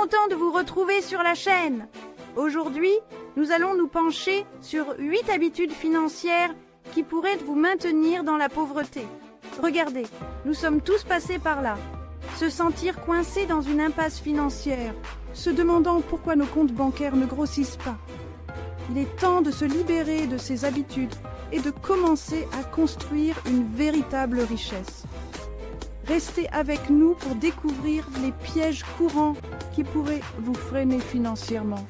content de vous retrouver sur la chaîne. Aujourd'hui, nous allons nous pencher sur 8 habitudes financières qui pourraient vous maintenir dans la pauvreté. Regardez, nous sommes tous passés par là. Se sentir coincé dans une impasse financière, se demandant pourquoi nos comptes bancaires ne grossissent pas. Il est temps de se libérer de ces habitudes et de commencer à construire une véritable richesse. Restez avec nous pour découvrir les pièges courants qui pourraient vous freiner financièrement.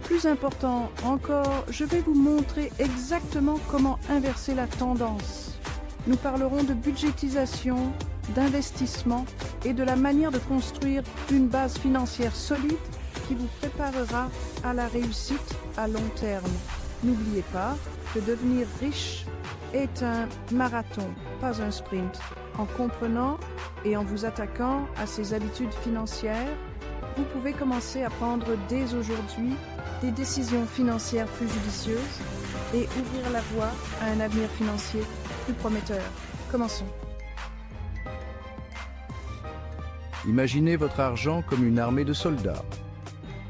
Plus important encore, je vais vous montrer exactement comment inverser la tendance. Nous parlerons de budgétisation, d'investissement et de la manière de construire une base financière solide qui vous préparera à la réussite à long terme. N'oubliez pas que devenir riche est un marathon, pas un sprint. En comprenant et en vous attaquant à ces habitudes financières, vous pouvez commencer à prendre dès aujourd'hui des décisions financières plus judicieuses et ouvrir la voie à un avenir financier plus prometteur. Commençons. Imaginez votre argent comme une armée de soldats.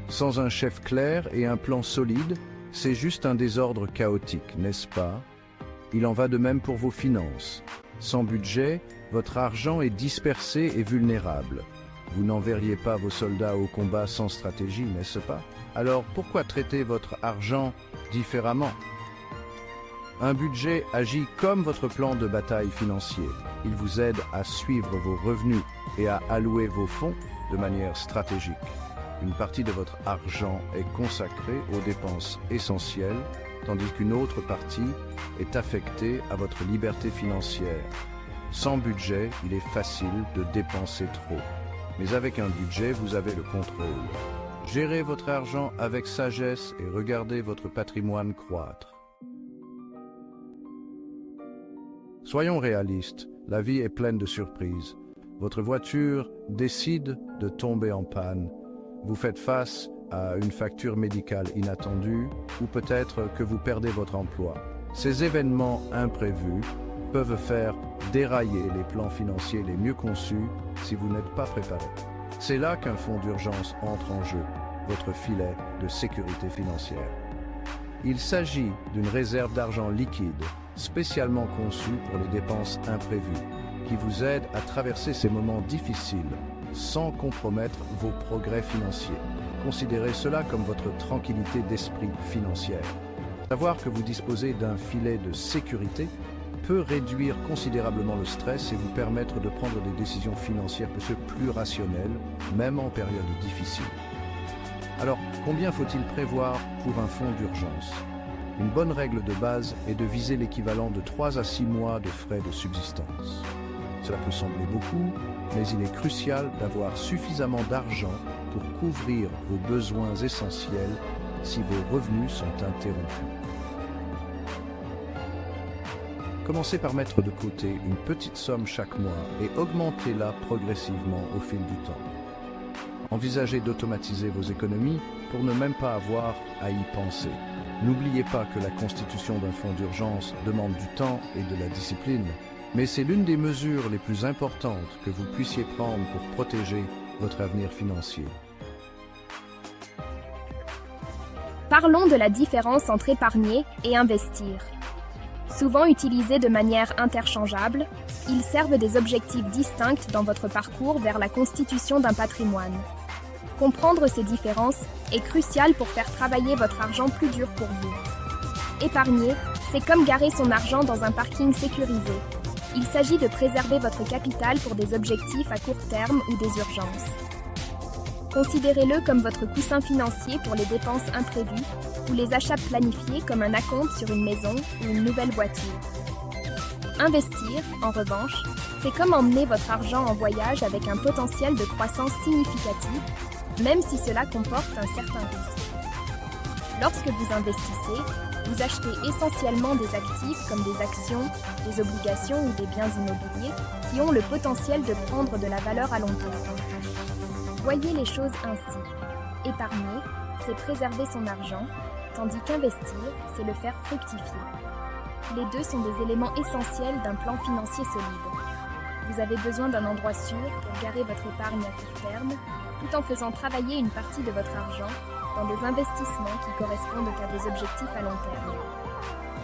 Sans un chef clair et un plan solide, c'est juste un désordre chaotique, n'est-ce pas? Il en va de même pour vos finances. Sans budget, votre argent est dispersé et vulnérable. Vous n'enverriez pas vos soldats au combat sans stratégie, n'est-ce pas? Alors pourquoi traiter votre argent différemment? Un budget agit comme votre plan de bataille financier. Il vous aide à suivre vos revenus et à allouer vos fonds de manière stratégique. Une partie de votre argent est consacrée aux dépenses essentielles, tandis qu'une autre partie est affectée à votre liberté financière. Sans budget, il est facile de dépenser trop. Mais avec un budget, vous avez le contrôle. Gérez votre argent avec sagesse et regardez votre patrimoine croître. Soyons réalistes, la vie est pleine de surprises. Votre voiture décide de tomber en panne. Vous faites face à une facture médicale inattendue ou peut-être que vous perdez votre emploi. Ces événements imprévus peuvent faire dérailler les plans financiers les mieux conçus si vous n'êtes pas préparé. C'est là qu'un fonds d'urgence entre en jeu, votre filet de sécurité financière. Il s'agit d'une réserve d'argent liquide, spécialement conçue pour les dépenses imprévues, qui vous aide à traverser ces moments difficiles sans compromettre vos progrès financiers. Considérez cela comme votre tranquillité d'esprit financière. Savoir que vous disposez d'un filet de sécurité peut réduire considérablement le stress et vous permettre de prendre des décisions financières plus rationnelles, même en période difficile. Alors, combien faut-il prévoir pour un fonds d'urgence? Une bonne règle de base est de viser l'équivalent de 3 à 6 mois de frais de subsistance. Cela peut sembler beaucoup, mais il est crucial d'avoir suffisamment d'argent pour couvrir vos besoins essentiels si vos revenus sont interrompus. Commencez par mettre de côté une petite somme chaque mois et augmentez-la progressivement au fil du temps. Envisagez d'automatiser vos économies pour ne même pas avoir à y penser. N'oubliez pas que la constitution d'un fonds d'urgence demande du temps et de la discipline, mais c'est l'une des mesures les plus importantes que vous puissiez prendre pour protéger votre avenir financier. Parlons de la différence entre épargner et investir. Souvent utilisés de manière interchangeable, ils servent des objectifs distincts dans votre parcours vers la constitution d'un patrimoine. Comprendre ces différences est crucial pour faire travailler votre argent plus dur pour vous. Épargner, c'est comme garer son argent dans un parking sécurisé. Il s'agit de préserver votre capital pour des objectifs à court terme ou des urgences. Considérez-le comme votre coussin financier pour les dépenses imprévues ou les achats planifiés comme un acompte sur une maison ou une nouvelle voiture. Investir, en revanche, c'est comme emmener votre argent en voyage avec un potentiel de croissance significatif, même si cela comporte un certain risque. Lorsque vous investissez, vous achetez essentiellement des actifs comme des actions, des obligations ou des biens immobiliers qui ont le potentiel de prendre de la valeur à long terme. Voyez les choses ainsi. Épargner, c'est préserver son argent, tandis qu'investir, c'est le faire fructifier. Les deux sont des éléments essentiels d'un plan financier solide. vous avez besoin d'un endroit sûr pour garer votre épargne à court terme, tout en faisant travailler une partie de votre argent dans des investissements qui correspondent à vos objectifs à long terme.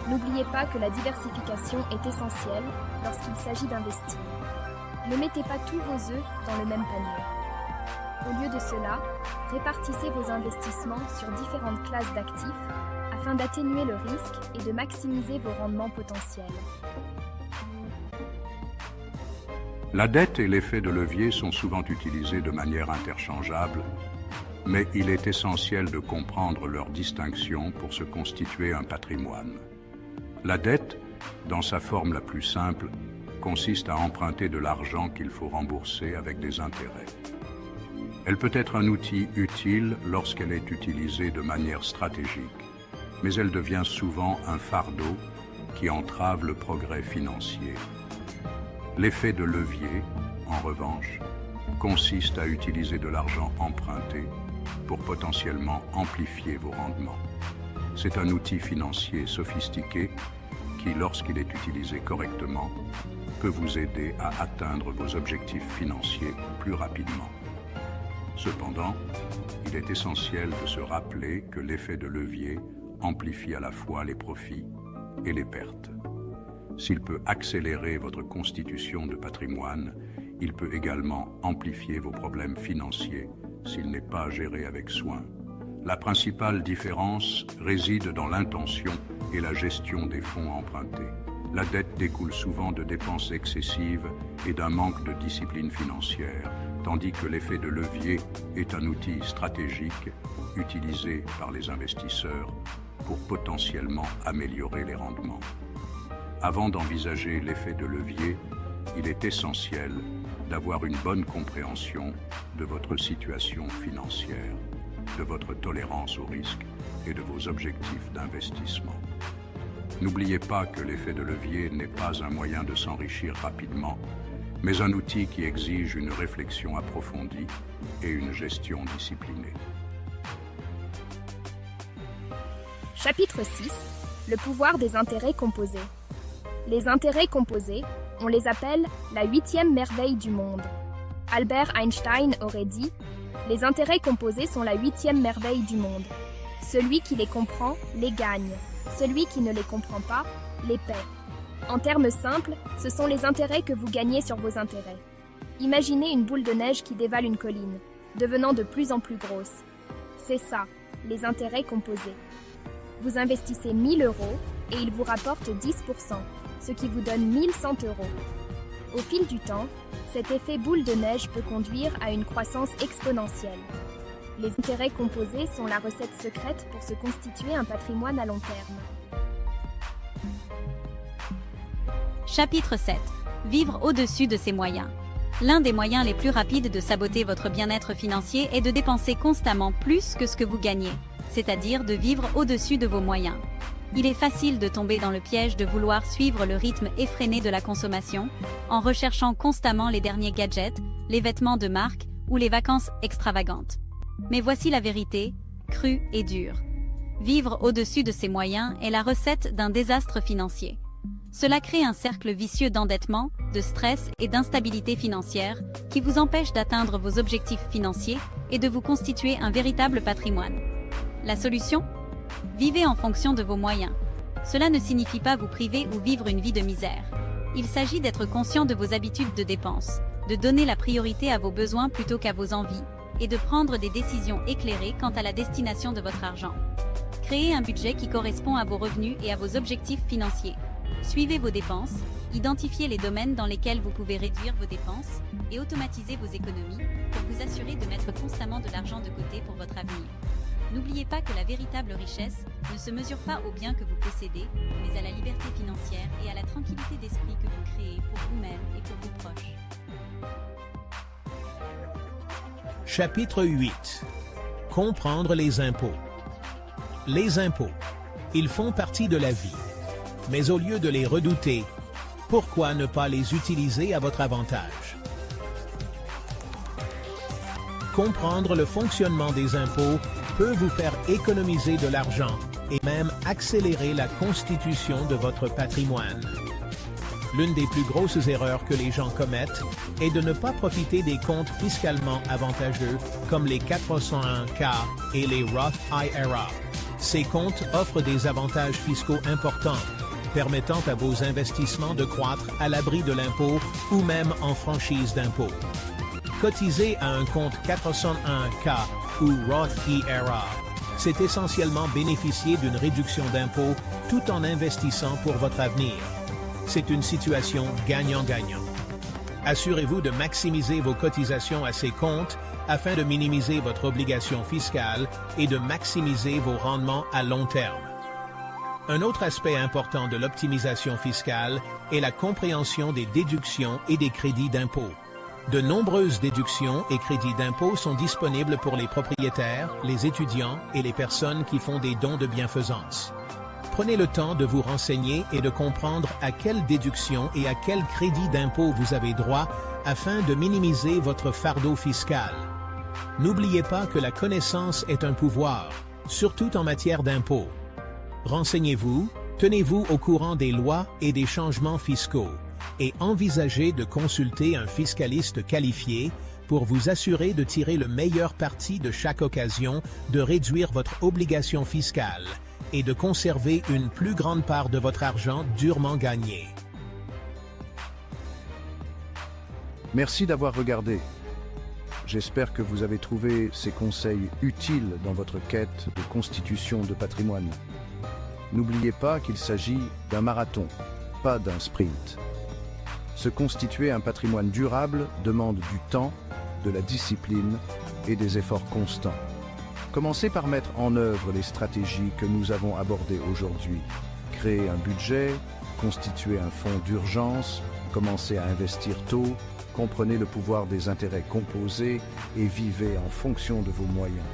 N'oubliez pas que la diversification est essentielle lorsqu'il s'agit d'investir. Ne mettez pas tous vos œufs dans le même panier. Au lieu de cela, répartissez vos investissements sur différentes classes d'actifs afin d'atténuer le risque et de maximiser vos rendements potentiels. La dette et l'effet de levier sont souvent utilisés de manière interchangeable, mais il est essentiel de comprendre leur distinction pour se constituer un patrimoine. La dette, dans sa forme la plus simple, consiste à emprunter de l'argent qu'il faut rembourser avec des intérêts. Elle peut être un outil utile lorsqu'elle est utilisée de manière stratégique, mais elle devient souvent un fardeau qui entrave le progrès financier. L'effet de levier, en revanche, consiste à utiliser de l'argent emprunté pour potentiellement amplifier vos rendements. C'est un outil financier sophistiqué qui, lorsqu'il est utilisé correctement, peut vous aider à atteindre vos objectifs financiers plus rapidement. Cependant, il est essentiel de se rappeler que l'effet de levier amplifie à la fois les profits et les pertes. S'il peut accélérer votre constitution de patrimoine, il peut également amplifier vos problèmes financiers s'il n'est pas géré avec soin. La principale différence réside dans l'intention et la gestion des fonds empruntés. La dette découle souvent de dépenses excessives et d'un manque de discipline financière, tandis que l'effet de levier est un outil stratégique utilisé par les investisseurs pour potentiellement améliorer les rendements. Avant d'envisager l'effet de levier, il est essentiel d'avoir une bonne compréhension de votre situation financière, de votre tolérance au risque et de vos objectifs d'investissement. N'oubliez pas que l'effet de levier n'est pas un moyen de s'enrichir rapidement, mais un outil qui exige une réflexion approfondie et une gestion disciplinée. Chapitre 6. Le pouvoir des intérêts composés. Les intérêts composés, on les appelle la 8e merveille du monde. Albert Einstein aurait dit « Les intérêts composés sont la 8e merveille du monde. Celui qui les comprend, les gagne. Celui qui ne les comprend pas, les paie. » En termes simples, ce sont les intérêts que vous gagnez sur vos intérêts. Imaginez une boule de neige qui dévale une colline, devenant de plus en plus grosse. C'est ça, les intérêts composés. Vous investissez 1 000 € et il vous rapporte 10%, ce qui vous donne 1 100 €. Au fil du temps, cet effet boule de neige peut conduire à une croissance exponentielle. Les intérêts composés sont la recette secrète pour se constituer un patrimoine à long terme. Chapitre 7. Vivre au-dessus de ses moyens. L'un des moyens les plus rapides de saboter votre bien-être financier est de dépenser constamment plus que ce que vous gagnez, c'est-à-dire de vivre au-dessus de vos moyens. Il est facile de tomber dans le piège de vouloir suivre le rythme effréné de la consommation, en recherchant constamment les derniers gadgets, les vêtements de marque ou les vacances extravagantes. Mais voici la vérité, crue et dure. Vivre au-dessus de ses moyens est la recette d'un désastre financier. Cela crée un cercle vicieux d'endettement, de stress et d'instabilité financière qui vous empêche d'atteindre vos objectifs financiers et de vous constituer un véritable patrimoine. La solution ? Vivez en fonction de vos moyens. Cela ne signifie pas vous priver ou vivre une vie de misère. Il s'agit d'être conscient de vos habitudes de dépenses, de donner la priorité à vos besoins plutôt qu'à vos envies, et de prendre des décisions éclairées quant à la destination de votre argent. Créez un budget qui correspond à vos revenus et à vos objectifs financiers. Suivez vos dépenses, identifiez les domaines dans lesquels vous pouvez réduire vos dépenses et automatisez vos économies pour vous assurer de mettre constamment de l'argent de côté pour votre avenir. N'oubliez pas que la véritable richesse ne se mesure pas aux biens que vous possédez, mais à la liberté financière et à la tranquillité d'esprit que vous créez pour vous-même et pour vos proches. Chapitre 8. Comprendre les impôts. Les impôts, ils font partie de la vie. Mais au lieu de les redouter, pourquoi ne pas les utiliser à votre avantage? Comprendre le fonctionnement des impôts peut vous faire économiser de l'argent et même accélérer la constitution de votre patrimoine. L'une des plus grosses erreurs que les gens commettent est de ne pas profiter des comptes fiscalement avantageux comme les 401k et les Roth IRA. Ces comptes offrent des avantages fiscaux importants, permettant à vos investissements de croître à l'abri de l'impôt ou même en franchise d'impôt. Cotiser à un compte 401k ou Roth IRA, c'est essentiellement bénéficier d'une réduction d'impôt tout en investissant pour votre avenir. C'est une situation gagnant-gagnant. Assurez-vous de maximiser vos cotisations à ces comptes afin de minimiser votre obligation fiscale et de maximiser vos rendements à long terme. Un autre aspect important de l'optimisation fiscale est la compréhension des déductions et des crédits d'impôt. De nombreuses déductions et crédits d'impôt sont disponibles pour les propriétaires, les étudiants et les personnes qui font des dons de bienfaisance. Prenez le temps de vous renseigner et de comprendre à quelles déductions et à quel crédit d'impôt vous avez droit afin de minimiser votre fardeau fiscal. N'oubliez pas que la connaissance est un pouvoir, surtout en matière d'impôt. Renseignez-vous, tenez-vous au courant des lois et des changements fiscaux et envisagez de consulter un fiscaliste qualifié pour vous assurer de tirer le meilleur parti de chaque occasion de réduire votre obligation fiscale et de conserver une plus grande part de votre argent durement gagné. Merci d'avoir regardé. J'espère que vous avez trouvé ces conseils utiles dans votre quête de constitution de patrimoine. N'oubliez pas qu'il s'agit d'un marathon, pas d'un sprint. Se constituer un patrimoine durable demande du temps, de la discipline et des efforts constants. Commencez par mettre en œuvre les stratégies que nous avons abordées aujourd'hui. Créer un budget, constituer un fonds d'urgence, commencer à investir tôt, comprenez le pouvoir des intérêts composés et vivez en fonction de vos moyens.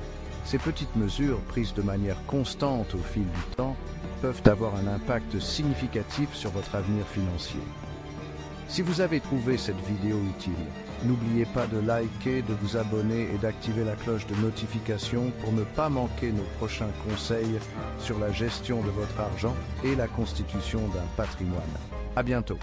Ces petites mesures, prises de manière constante au fil du temps, peuvent avoir un impact significatif sur votre avenir financier. Si vous avez trouvé cette vidéo utile, n'oubliez pas de liker, de vous abonner et d'activer la cloche de notification pour ne pas manquer nos prochains conseils sur la gestion de votre argent et la constitution d'un patrimoine. À bientôt.